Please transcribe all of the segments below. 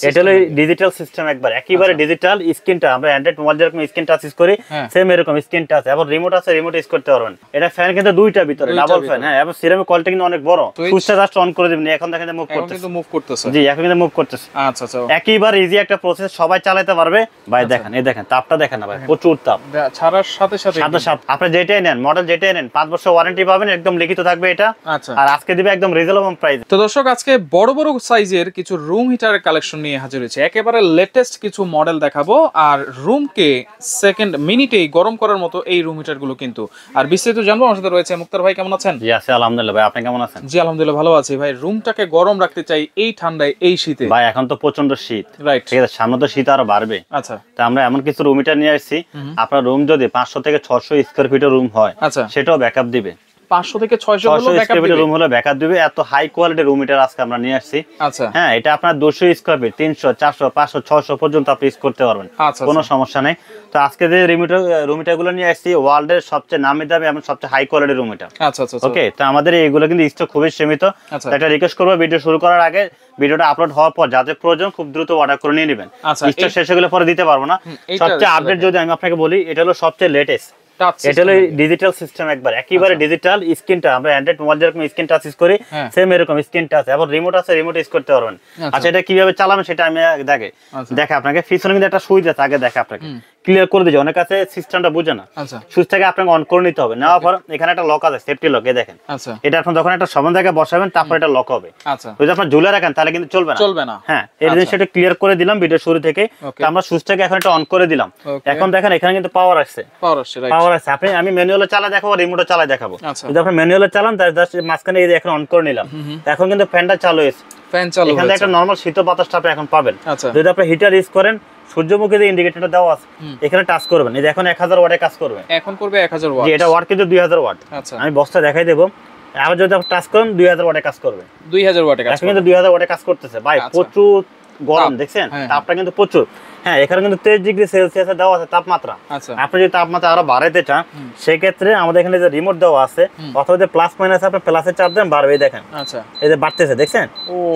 এটা হলো digital system একবার একেবারে ডিজিটাল স্ক্রিনটা আমরা অ্যান্ড্রয়েড মোবাইল যেরকম স্ক্রিন টাচ ইউজ করি সেম এরকম স্ক্রিন টাচ এবং রিমোট আছে রিমোট ইউজ করতে পারবেন এটা ফ্যান কিন্তু দুইটা ভিতরে ডাবল ফ্যান হ্যাঁ এবং সিরামিক কোয়ালিটি কিন্তু অনেক বড় সুইচটা জাস্ট অন করে দিবেন এখন দেখেন মুভ করতেছে জি এখন কিন্তু মুভ করতেছে আচ্ছা আচ্ছা একেবারে ইজি একটা প্রসেস সবাই চালাতে পারবে ভাই দেখেন এই দেখেন তাপটা দেখেন না ভাই প্রচুর তাপ ছাড়ার সাথে সাথে আপনি যেটাই নেন মডেল যেটাই নেন 5 বছর ওয়ারেন্টি পাবেন একদম লিখিত থাকবে এটা আচ্ছা আর আজকে দিবে একদম রিজনেবল প্রাইস তো দর্শক আজকে বড় বড় সাইজের কিছু রুম হিটারের কালেকশন নিয়ে হাজির হয়েছে একেবারে লেটেস্ট কিছু মডেল দেখাবো আর রুমকে সেকেন্ড মিনিটেই গরম করার মতো এই রুম হিটার গুলো কিন্তু আর বিস্তারিত জানবো আমার সাথে রয়েছে মুক্তার ভাই কেমন আছেন জি আছি আলহামদুলিল্লাহ ভাই আপনি কেমন আছেন জি আলহামদুলিল্লাহ ভালো আছি ভাই রুমটাকে গরম রাখতে চাই এই ঠান্ডায় এই শীতে ভাই এখন তো প্রচন্ড শীত রাইট ঠিক আছে সামনে তো শীত আরো বাড়বে আচ্ছা তো আমরা এমন কিছু রুম হিটার নিয়ে আসছি আপনার রুম যদি 500 থেকে 600 স্কয়ার ফিটের রুম হয় আচ্ছা সেটাও ব্যাকআপ দিবে 500 থেকে 600 হলো ব্যাকআপ দিবে রুম হলো ব্যাকআপ দিবে এত হাই কোয়ালিটির রুম হিটার আজকে আমরা নিয়ে আসছি আচ্ছা হ্যাঁ এটা আপনার 200 স্কয়ার ফিট 300 400 500 600 পর্যন্ত আপনি ইউজ করতে পারবেন কোনো সমস্যা নেই তো আজকে যে রুম হিটার গুলো নিয়ে আসছি ওয়ার্ল্ডের সবচেয়ে নামি দামি এবং সবচেয়ে হাই কোয়ালিটির রুম হিটার আচ্ছা আচ্ছা ওকে তো আমাদের এইগুলো কিন্তু স্টক খুবই সীমিত একটা রিকোয়েস্ট করব ভিডিও শুরু করার আগে ভিডিওটা আপলোড হওয়ার পর যাদের প্রয়োজন খুব দ্রুত অর্ডার করে নিয়ে নেবেন স্টক শেষ হয়ে গেলে পরে দিতে পারবো না সবচেয়ে আপডেট যদি আমি আপনাকে বলি এটা হলো সবচেয়ে লেটেস্ট এটা হলো ডিজিটাল সিস্টেম একবার একেবারে ডিজিটাল স্ক্রিনটা আমরা অ্যান্ড্রয়েড মোবাইল যেরকম স্ক্রিন টাচ ইউজ করি সেম এরকম স্ক্রিন টাচ এবং রিমোট আছে রিমোট ইউজ করতে পারবেন আচ্ছা এটা কিভাবে চালাবেন সেটা আমি দেখে আপনাকে পিছনে কিন্তু একটা সুইচ আছে আগে দেখে আপনাকে ক্লিয়ার করে দিয়েছে অনেক কাছে সিস্টেমটা বুঝে না সুইচটাকে আপনাকে অন করে নিতে হবে নেওয়ার পর এখানে একটা লক আছে সেফটি লক এই দেখেন এটা আপনি যখন একটা সমান জায়গায় বসাবেন তারপর এটা লক হবে যদি আপনি ঝুলে রাখেন তাহলে কিন্তু চলবে না হ্যাঁ এই জিনিসটা ক্লিয়ার করে দিলাম ভিডিও শুরু থেকে আমরা সুইচটাকে এখন এটা অন করে দিলাম এখন দেখেন এখানে কিন্তু পাওয়ার আসছে আপনি আমি ম্যানুয়ালে চালা দেখাবো রিমোটে চালা দেখাবো যদি আপনি ম্যানুয়ালে চালান তাহলে জাস্ট মাঝখানে এই এখন অন করে নিলাম এখন কিন্তু ফ্যানটা চালু হয়েছে ফ্যান চালু হয়েছে এখানে একটা নরমাল শীতল বাতাসটা আপনি এখন পাবেন যদি আপনি হিটার ইউজ করেন সূর্যমুখী যে ইন্ডিকেটরটা দেওয়া আছে এখানে টাচ করবেন এই এখন 1000 ওয়াটে কাজ করবে এখন করবে 1000 ওয়াট এটা ওয়াট কিন্তু 2000 ওয়াট আচ্ছা আমি বক্সটা দেখাই দেব আবার যদি আপনি টাচ করেন 2000 ওয়াটে কাজ করবে 2000 ওয়াটে কাজ করবে কিন্তু 2000 ওয়াটে কাজ করতেছে ভাই প্রচুর গরম দেখছেন তাপটা কিন্তু প্রচুর হ্যাঁ এখানে কিন্তু 23 ডিগ্রি সেলসিয়াসে দেওয়া আছে তাপমাত্রা আপনি যদি তাপমাত্রা আরো বাড়াইতে চান সেই ক্ষেত্রে আমাদের এখানে যে রিমোট দেওয়া আছে অথবা যে প্লাস মাইনাস আপনি প্লাসে চাপ দেন বাড়বে দেখেন আচ্ছা এই যে বাড়তেছে দেখছেন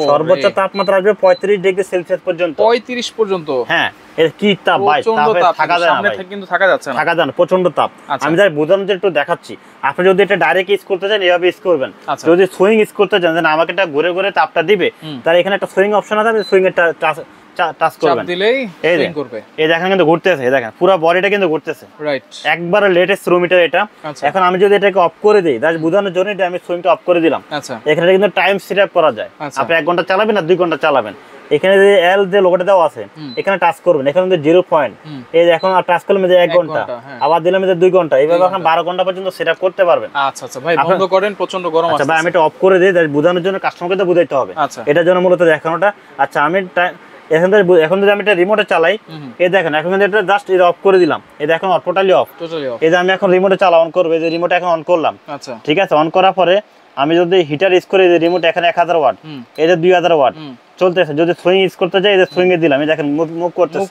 সর্বোচ্চ তাপমাত্রা আসবে 35 ডিগ্রি সেলসিয়াস পর্যন্ত 35 পর্যন্ত হ্যাঁ এর কি তাপ ভাই তাপে থাকা যায় না ভাই কিন্তু থাকা যাচ্ছে না থাকা যায় না প্রচন্ড তাপ আমি যাই বোঝানোর জন্য একটু দেখাচ্ছি আপনি যদি এটা ডাইরেক্ট ইউজ করতে চান এভাবে ইউজ করবেন যদি সুইং ইউজ করতে চান যেন আমাকে এটা ঘুরে ঘুরে তাপটা দিবে তাহলে এখানে একটা সুইং অপশন আছে সুইং এর টাচ করবেন দিলেই সুইং করবে এই দেখেন কিন্তু ঘুরতেছে এই দেখেন পুরো বডিটা কিন্তু ঘুরতেছে রাইট একবারে লেটেস্ট রুম হিটার এটা এখন আমি যদি এটাকে অফ করে দেই জাস্ট বোঝানোর জন্য আমি সুইংটা অফ করে দিলাম আচ্ছা এখানে কিন্তু টাইম সেট আপ করা যায় আপনি 1 ঘন্টা চালাবেন না 2 ঘন্টা চালাবেন এখানে যে এল যে লোগোটা দেওয়া আছে এখানে টাচ করবেন এখানে কিন্তু 0 পয়েন্ট এই এখন টাচ করলে যে 1 ঘন্টা আবার দিলাম যে 2 ঘন্টা এইভাবে আপনি 12 ঘন্টা পর্যন্ত সেটআপ করতে পারবেন আচ্ছা আচ্ছা ভাই বন্ধ করেন প্রচন্ড গরম আছে আচ্ছা ভাই আমি এটা অফ করে দেই জাস্ট বোঝানোর জন্য কাস্টমারকে তো বুঝাইতে হবে এটার জন্য মূলত দেখানোটা আচ্ছা আমি এখন যদি আমি এটা রিমোটে চালাই এই দেখেন এখন কিন্তু এটা জাস্ট এটা অফ করে দিলাম এই দেখেন টোটালি অফ এই যে আমি এখন রিমোটে চালা অন করব এই যে রিমোট এখন অন করলাম আচ্ছা ঠিক আছে অন করার পরে আমি যদি হিটার ইউজ করি যে রিমোট এখানে 1000 ওয়াট এই যে 2000 ওয়াট চলতেছে যদি সুইং ইউজ করতে যাই এই যে সুইং এ দিলাম এই দেখেন মুভ করতেছে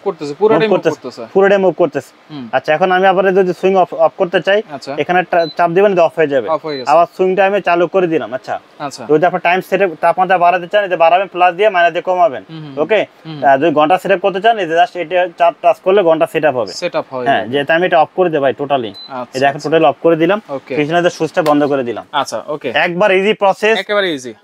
পুরোটাই মুভ করতেছে আচ্ছা এখন আমি আবার যদি সুইং অফ করতে চাই এখানে চাপ দিবেন অফ হয়ে যাবে আবার সুইংটা আমি চালু করে দিলাম আচ্ছা যদি আপনি টাইম সেট তাপমাত্রা বাড়াতে চান এই যে বাড়াবেন প্লাস দিয়ে মাইনাস দিয়ে কমাবেন ওকে যদি ঘন্টা সেটআপ করতে চান এই যে জাস্ট এটা চাপ টাচ করলে ঘন্টা সেটআপ হবে হ্যাঁ যেটা আমি এটা অফ করে দেব ভাই টোটালি এই দেখেন টোটালি অফ করে দিলাম পিছনে যে সুইচটা বন্ধ করে দিলাম আচ্ছা ওকে একবার ইজি প্রসেস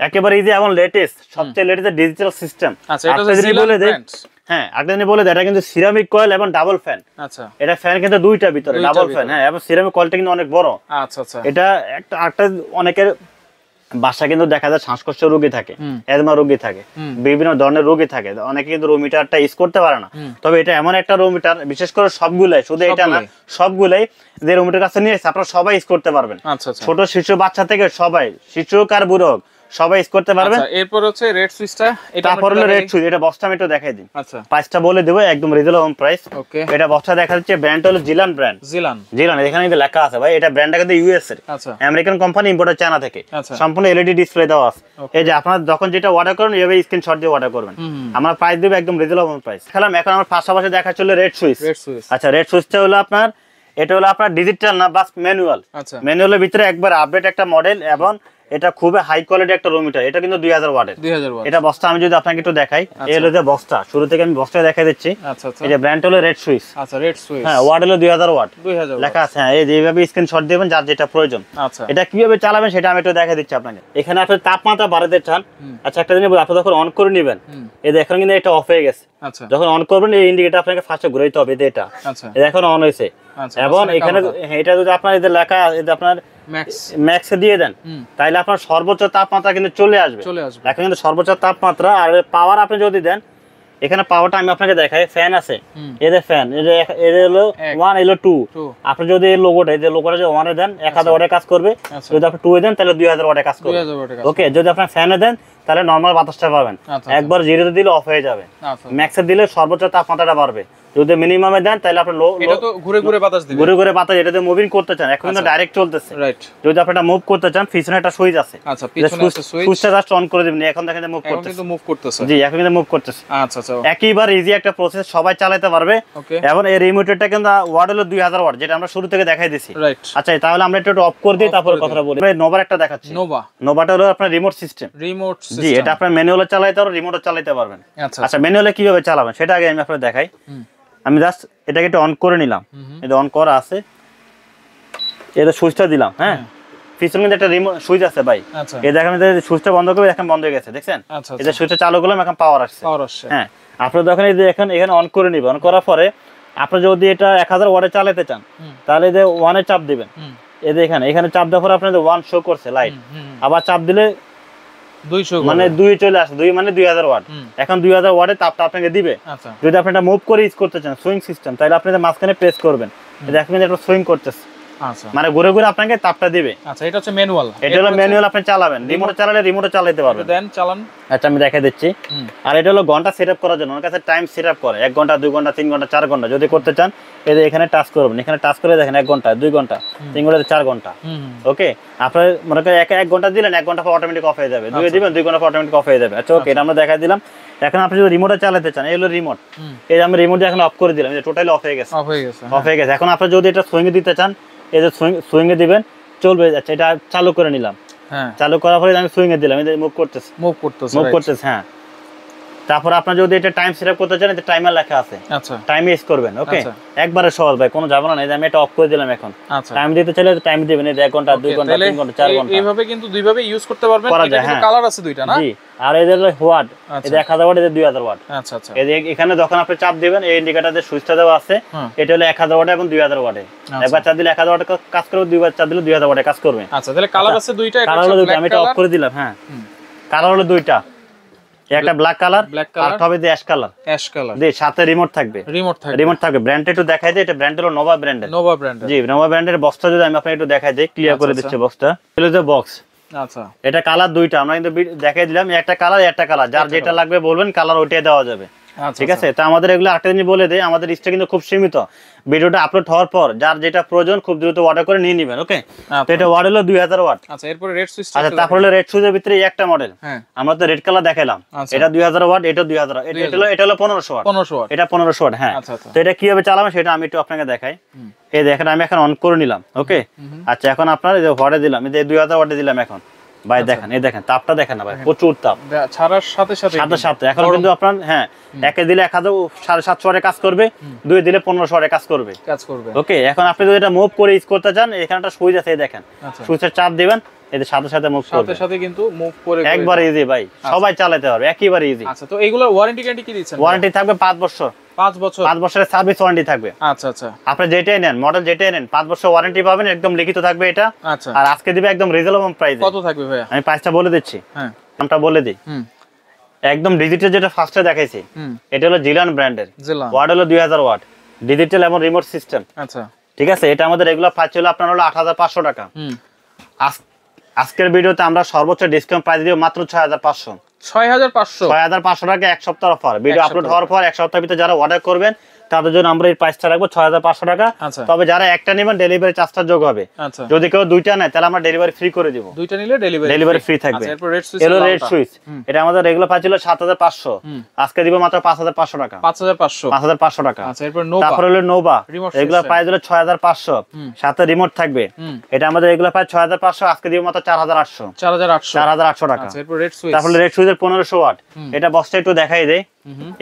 একেবারে ইজি এবং লেটেস্ট সবচেয়ে লেটেস্ট ডিজিটাল সিস্টেম আচ্ছা এটা জিলা ব্র্যান্ড হ্যাঁ একটা জিনিস বলে দেয় এটা কিন্তু সিরামিক কয়েল এবং ডাবল ফ্যান আচ্ছা এটা ফ্যান কিন্তু দুইটা ভিতরে ডাবল ফ্যান হ্যাঁ এবং সিরামিক কয়েলটা কিন্তু অনেক বড় আচ্ছা আচ্ছা এটা একটা অনেকের বাসা কিন্তু দেখা যায় শ্বাসকষ্ট রোগী থাকে অ্যাজমা রোগী থাকে বিভিন্ন ধরনের রোগী থাকে অনেকে কিন্তু রুম হিটারটা ইউজ করতে পারে না তবে এটা এমন একটা রুম হিটার বিশেষ করে সবগুলাই শুধু এটা না সবগুলাই যে রুম হিটার কাছে নিয়ে আপনারা সবাই ইউজ করতে পারবেন ছোট শিশু বাচ্চা থেকে সবাই শিশু কার বুড়ো সবাই ইউজ করতে পারবেন আচ্ছা এরপর হচ্ছে রেড সুইচটা এটা তারপর হলো রেড সুইচ এটা বক্সটা আমি একটু দেখাই দিই আচ্ছা প্রাইসটা বলে দেব একদম রিজনেবল প্রাইস ওকে এটা বক্সটা দেখা যাচ্ছে ব্র্যান্ড হলো জিলান এখানে কিন্তু লেখা আছে ভাই এটা ব্র্যান্ডটা কিন্তু ইউএস এর আচ্ছা আমেরিকান কোম্পানি ইম্পোর্টার চায়না থেকে সম্পূর্ণ এলইডি ডিসপ্লে দেওয়া আছে এই যে আপনারা যখন যেটা অর্ডার করবেন এইভাবে স্ক্রিনশট দিয়ে অর্ডার করবেন আমরা প্রাইস দেব একদম রিজনেবল প্রাইস খেলাম এখন আমার পাশাপাশি দেখা চলে রেড সুইচ আচ্ছা রেড সুইচটা হলো আপনার এটা হলো আপনার ডিজিটাল না বাস ম্যানুয়াল আচ্ছা ম্যানুয়ালের ভিতরে একবার আপডেট একটা মডেল এবং এটা খুবই হাই কোয়ালিটি একটা রুম হিটার, এটা কিন্তু 2000 ওয়াটের। 2000 ওয়াট। এটা বক্সটা আমি যদি আপনাকে একটু দেখাই, এই হলো যে বক্সটা, শুরু থেকে আমি বক্সটা দেখাই দিচ্ছি। আচ্ছা আচ্ছা। এই যে ব্র্যান্ড হলো রেড সুইচ। আচ্ছা, রেড সুইচ। হ্যাঁ, ওয়াট হলো 2000 ওয়াট 2000 লেখা আছে। হ্যাঁ, এই যে এইভাবে স্ক্রিনশট দিবেন যার যেটা প্রয়োজন। আচ্ছা, এটা কিভাবে চালাবেন সেটা আমি একটু দেখাই দিচ্ছি আপনাকে। এখানে আপনি তাপমাত্রা বাড়াতে চান, আচ্ছা একটা জিনিস আপনি যখন অন করে নেবেন, এই যে এখন কিন্তু এটা অফ হয়ে গেছে। আচ্ছা, যখন অন করবেন এই ইন্ডিকেটর আপনাকে ফার্স্টে ঘুরাইতে হবে, এই যে এটা। আচ্ছা, এটা এখন অন হয়েছে। আচ্ছা। এবং এখানে এটা যদি আপনার এই যে লেখা, এই যে আপনার ম্যাক্স ম্যাক্সে দিয়ে দেন, তাইলে আপনার সর্বোচ্চ তাপমাত্রা কিন্তু চলে আসবে। এখন কিন্তু সর্বোচ্চ তাপমাত্রা। আর পাওয়ার আপনি যদি দেন, এখানে পাওয়ারটা আমি আপনাকে দেখাই, ফ্যান আছে, এই যে ফ্যান, এই যে হলো 1, এলো 2। আপনি যদি এই লোগোটা, এই যে লোগোটা যদি 1 এ দেন 1000 ওয়াটে কাজ করবে, যদি আপনি 2 এ দেন তাহলে 2000 ওয়াটে কাজ করবে। ওকে, যদি আপনি ফ্যানে দেন তাহলে নরমাল বাতাসটা পাবেন। একবার 0 তে দিলে অফ হয়ে যাবে, ম্যাক্সে দিলে সর্বোচ্চ তাপমাত্রাটা বাড়বে। যদি মিনিমামে দেন তাহলে আপনি এটা তো ঘুরে ঘুরে বাতাস দিবে, ঘুরে ঘুরে বাতাস। এটাতে মুভিং করতে চান, এখন কিন্তু ডাইরেক্ট চলতেছে, রাইট। যদি আপনি এটা মুভ করতে চান, পিছনে একটা সুইচ আছে। আচ্ছা, পিছনে আছে সুইচ, সুইচটা জাস্ট অন করে দিবেন, এখন দেখেন মুভ করতেছে। এখন কিন্তু মুভ করতেছে। জি, এখন কিন্তু মুভ করতেছে। আচ্ছা আচ্ছা, একইবার ইজি একটা প্রসেস, সবাই চালাতে পারবে। এবং এই রিমোটটা কিন্তু ওয়াট হলো 2000 ওয়াট, যেটা আমরা শুরু থেকে দেখাই দিছি, রাইট। আচ্ছা, তাহলে আমরা একটু অফ করে দিই, তারপর কথাটা বলি। নোভার একটা দেখাচ্ছি। নোভাটা হলো আপনার রিমোট সিস্টেম। জি, এটা আপনার ম্যানুয়ালে চালাতে পারবেন, রিমোটে চালাতে পারবেন। আচ্ছা, ম্যানুয়ালে কিভাবে চালাবেন সেটা আগে আমি আপনাদের দেখাই। আমি জাস্ট এটাকে একটু অন করে নিলাম, এটা অন করা আছে, এটা সুইচটা দিলাম। হ্যাঁ, পিছনে কিন্তু একটা রিমোট সুইচ আছে ভাই। এই দেখেন, সুইচটা বন্ধ করবে, এখন বন্ধ হয়ে গেছে, দেখছেন? এই যে সুইচটা চালু করলাম, এখন পাওয়ার আসছে। হ্যাঁ, আপনি যখন এই যে এখানে অন করে নিবেন, অন করার পরে আপনি যদি এটা 1000 ওয়াটে চালাতে চান, তাহলে এই যে 1 এ চাপ দিবেন, এই যে এখানে চাপ দেওয়ার পরে আপনার 1 শো করছে লাইট, আবার চাপ দিলে 200, মানে 2 চলে আসে, 2 মানে 2000 ওয়াট। এখন 2000 ওয়াটে তাপটা আপনাকে দিবে। যদি আপনি এটা মুভ করে ইউজ করতে চান, সুইং সিস্টেম, তাহলে আপনি মাঝখানে প্রেস করবেন, দেখবেন এটা সুইং করতেছে, মানে ঘুরে ঘুরে আপনাকে তাপটা দিবে। আচ্ছা, এটা হচ্ছে ম্যানুয়াল। এটা হলো ম্যানুয়াল, আপনি চালাবেন, রিমোটে চালালে রিমোটে চালাতে পারবেন। দেন চালান। আচ্ছা, আমি দেখাই দিচ্ছি। আর এটা হলো ঘন্টা সেটআপ করার জন্য, ওর কাছে টাইম সেটআপ করে 1 ঘন্টা, 2 ঘন্টা, 3 ঘন্টা, 4 ঘন্টা যদি করতে চান, এই যে এখানে টাচ করবেন, এখানে টাচ করে দেখেন 1 ঘন্টা, 2 ঘন্টা, 3 ঘন্টা, 4 ঘন্টা। ওকে, আপনার মনে করেন 1 ঘন্টা দিলেন, 1 ঘন্টা পর অটোমেটিক অফ হয়ে যাবে, 2 দিবেন 2 ঘন্টা পর অটোমেটিক অফ হয়ে যাবে। আচ্ছা, ওকে, এটা আমরা দেখাই দিলাম। এখন আপনি যদি রিমোটে চালাতে চান, এই হলো রিমোট, এই যে আমি রিমোট এখন অফ করে দিলাম, এই যে টোটালি অফ হয়ে গেছে, অফ হয়ে গেছে। এখন আপনি যদি এটা সুইং এ দিতে চান, এই যে সুইং এ দিবেন, চলবে। আচ্ছা, এটা চালু করে নিলাম, চালু করার পরে আমি সুইং এ দিলাম, এই যে মুভ করতেছে। হ্যাঁ, তারপর আপনি যদি এটা টাইম সেটআপ করতে চান, এটা টাইমার লেখা আছে। আচ্ছা, টাইম ইউজ করবেন। ওকে, একবারে সহজ ভাই, কোনো ঝামেলা নাই। আমি এটা অফ করে দিলাম এখন। আচ্ছা, টাইম দিতে চাইলে টাইম দিবেন, এই 1 ঘন্টা, 2 ঘন্টা, 3 ঘন্টা, 4 ঘন্টা, এইভাবে কিন্তু দুইভাবে ইউজ করতে পারবেন। এটা কিন্তু কালার আছে দুইটা, না? জি। আর এই যে ওয়াট, এই যে 1000 ওয়াট, এই যে 2000 ওয়াট। আচ্ছা আচ্ছা, এই যে এখানে যখন আপনি চাপ দিবেন, এই ইন্ডিকেটরে সুইচটা দেওয়া আছে, এটা হলো 1000 ওয়াট এবং 2000 ওয়াটে। একবার চাপ দিলে 1000 ওয়াটে কাজ করবে, দুইবার চাপ দিলে 2000 ওয়াটে কাজ করবে। আচ্ছা, তাহলে কালার আছে দুইটা, কালার হলো দুইটা, আমি এটা অফ করে দিলাম। হ্যাঁ, কালার হলো দুইটা, একটা ব্ল্যাক কালার, আর হবে যে অ্যাশ কালার। জি, সাথে রিমোট থাকবে। ব্র্যান্ড একটু দেখাই দেই, এটা ব্র্যান্ড হলো নোভা ব্র্যান্ডের। জি, নোভা ব্র্যান্ডের বক্সটা যদি আমি আপনাকে একটু দেখাই দেই, ক্লিয়ার করে দিচ্ছি বক্সটা। এলো যে বক্স। আচ্ছা, এটা কালার দুইটা, আমরা কিন্তু দেখাই দিলাম, একটা কালার, যার যেটা লাগবে বলবেন, কালার ওইটাই দেওয়া যাবে। ঠিক আছে, তো আমাদের এগুলো আরেকটা জিনিস বলে দেই, আমাদের স্টক কিন্তু খুব সীমিত। ভিডিওটা আপলোড হওয়ার পর যার যেটা প্রয়োজন খুব দ্রুত অর্ডার করে নিয়ে নেবেন। ওকে, তো এটা ওয়াট হলো 2000 ওয়াট। আচ্ছা, এরপর রেড সুইচ। আচ্ছা, তারপর হলো রেড সুইচের ভিতরে একটা মডেল, আমরা তো রেড কালার দেখাইলাম, এটা 2000 ওয়াট, এটা 2000, এটা হলো 1500 ওয়াট, এটা 1500 ওয়াট। হ্যাঁ, তো এটা কিভাবে চালাবেন সেটা আমি একটু আপনাকে দেখাই। এই দেখেন, আমি এখন অন করে নিলাম। ওকে, আচ্ছা, এখন আপনার এই যে ওয়াটে দিলাম, এই যে 2000 ওয়াটে দিলাম এখন। ভাই দেখেন, এই দেখেন তাপটা দেখেন না ভাই, প্রচুর তাপ ছাড়ার সাথে সাথে এখন কিন্তু আপনার, হ্যাঁ, একে দিলে 1750 ওয়াটে কাজ করবে, 2 দিলে 1500 ওয়াটে কাজ করবে। ওকে, এখন আপনি যদি এটা মুভ করে ইউজ করতে চান, এখানে একটা সুইচ আছে, এই দেখেন, সুইচের চাপ দিবেন, এতে সাথে মুভ করবে, সাথে কিন্তু মুভ করে একবার ইজি ভাই, সবাই চালাতে পারবে, একেবারে ইজি। আচ্ছা, তো এইগুলোর ওয়ারেন্টি গ্যারান্টি কি দিচ্ছেন? ওয়ারেন্টি থাকবে 5 বছর। 5 বছরের সার্ভিস ওয়ারেন্টি থাকবে। আচ্ছা আচ্ছা, আপনি যেটাই নেন, মডেল যেটাই নেন, 5 বছর ওয়ারেন্টি পাবেন, একদম লিখিত থাকবে এটা। আচ্ছা, আর আজকে দিবে একদম রিজনেবল প্রাইসে। কত থাকবে ভাই? আমি প্রাইসটা বলে দিচ্ছি। হ্যাঁ, নামটা বলে দিই। একদম ডিজিটাল, যেটা ফার্স্টে দেখাইছি, এটা হলো জিলান ব্র্যান্ডের। ওয়াট হলো 2000 ওয়াট, ডিজিটাল এবং রিমোট সিস্টেম। আচ্ছা, ঠিক আছে, এটা আমাদের রেগুলার প্রাইস ছিল আপনার হলো 8500 টাকা। আজকের ভিডিওতে আমরা সর্বোচ্চ ডিসকাউন্ট প্রাইস দিব মাত্র 6500। 6500 6500 টাকা এক সপ্তাহ অফার। ভিডিও আপলোড হওয়ার পর এক সপ্তাহের ভিতরে যারা অর্ডার করবেন তাদের জন্য আমরা এই প্রাইসটা রাখবো 6500 টাকা। তবে যারা একটা নেবেন ডেলিভারি চার্জটা যোগ হবে। যদি কেউ দুইটা নেয় তাহলে আমরা ডেলিভারি ফ্রি করে দিব। দুইটা নিলে ডেলিভারি ফ্রি থাকবে। এরপর রেড সুইচ, এলো রেড সুইচ, এটা আমাদের রেগুলার প্রাইস ছিল 7500, আজকে দিব মাত্র 5500 টাকা। 5500 টাকা। আচ্ছা, এরপর নোভা, তারপর হলো নোভা, রেগুলার প্রাইস হলো 6500, সাথে রিমোট থাকবে। এটা আমাদের রেগুলার প্রাইস 6500, আজকে দিব মাত্র 4800 টাকা। আচ্ছা, এরপর রেড সুইচ, তারপর রেড সুইচের 1500 ওয়াট, এটা বক্সটা একটু দেখাই দেই,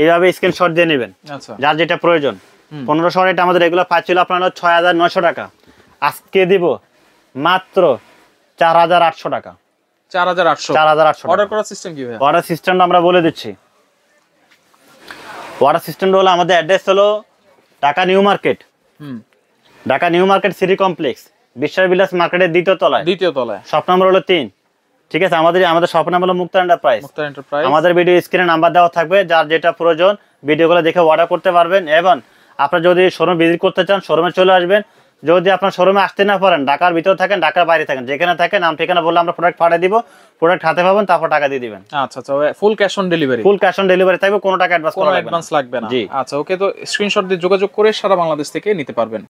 এইভাবে স্ক্রিনশট দিয়ে নেবেন। আচ্ছা, যার যেটা প্রয়োজন। 1500 ওয়াট, এটা আমাদের রেগুলার প্রাইস ছিল আপনার 6900 টাকা, আজকে দিব মাত্র 4800 টাকা। 4800 অর্ডার করার সিস্টেম কি ভাই? অর্ডার সিস্টেমটা আমরা বলে দিচ্ছি। অর্ডার সিস্টেমটা হলো, আমাদের অ্যাড্রেস হলো Dhaka new market, Dhaka new market city complex, বিশ্বাস বিলাস মার্কেটের দ্বিতীয় তলায়। শপ নাম্বার হলো 3। ঠিক আছে, আমাদের শপ নাম হলো মুক্তার এন্টারপ্রাইজ। আমাদের ভিডিও স্ক্রিনে নাম্বার দেওয়া থাকবে, যার যেটা প্রয়োজন ভিডিওগুলো দেখে অর্ডার করতে পারবেন। এবং আপনারা যদি শোরুম ভিজিট করতে চান শোরুমে চলে আসবেন। যদি আপনার শোরুমে আসতে না পারেন, ঢাকার ভিতরে থাকেন, ঢাকার বাইরে থাকেন, যেখানে থাকেন নাম ঠিকানা বললে আমরা প্রোডাক্ট পাঠিয়ে দিব, প্রোডাক্ট হাতে পাবেন, তারপর টাকা দিয়ে দিবেন। আচ্ছা আচ্ছা, full cash on delivery. Full cash on delivery থাকবে, কোনো টাকা অ্যাডভান্স লাগবে না। আচ্ছা, ওকে, তো স্ক্রিনশট দিয়ে যোগাযোগ করে সারা বাংলাদেশ থেকে নিতে পারবেন।